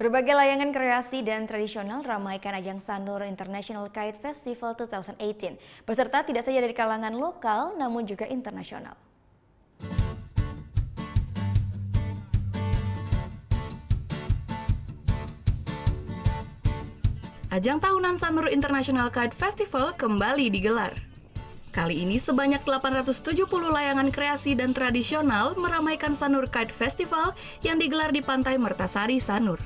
Berbagai layangan kreasi dan tradisional ramaikan ajang Sanur International Kite Festival 2018. Peserta tidak saja dari kalangan lokal namun juga internasional. Ajang tahunan Sanur International Kite Festival kembali digelar. Kali ini sebanyak 870 layangan kreasi dan tradisional meramaikan Sanur Kite Festival yang digelar di Pantai Mertasari, Sanur.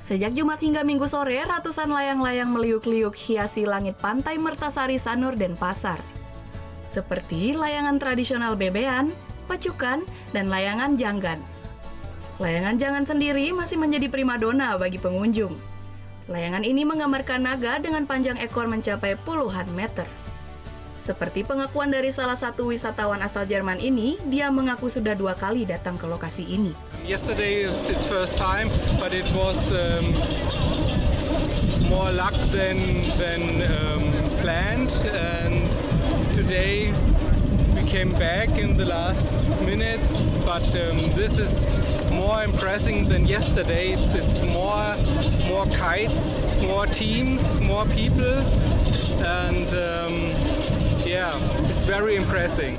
Sejak Jumat hingga Minggu sore, ratusan layang-layang meliuk-liuk hiasi langit Pantai Mertasari, Sanur, Denpasar. Seperti layangan tradisional bebean, pacukan, dan layangan janggan. Layangan janggan sendiri masih menjadi primadona bagi pengunjung. Layangan ini menggambarkan naga dengan panjang ekor mencapai puluhan meter. Seperti pengakuan dari salah satu wisatawan asal Jerman ini, dia mengaku sudah 2 kali datang ke lokasi ini. Yesterday is its first time, but it was more luck than planned. And today we came back in the last minutes, but this is more impressive than yesterday. It's more kites, more teams, more people, and yeah, it's very impressive.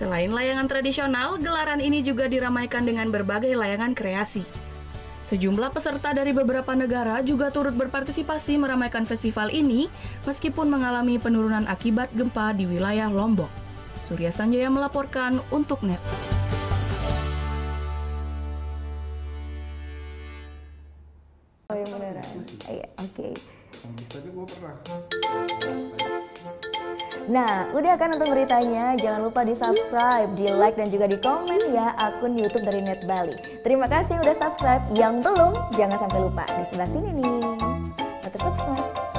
Selain layangan tradisional, gelaran ini juga diramaikan dengan berbagai layangan kreasi. Sejumlah peserta dari beberapa negara juga turut berpartisipasi meramaikan festival ini, meskipun mengalami penurunan akibat gempa di wilayah Lombok. Surya Sanjaya melaporkan untuk NET. Oh yang beneran? Iya, oke. Tapi gue pernah. Nah, udah kan nonton beritanya? Jangan lupa di-subscribe, di-like, dan juga di-komen ya akun YouTube dari Net Bali. Terima kasih udah subscribe. Yang belum, jangan sampai lupa. Di sebelah sini nih. Tetap subscribe.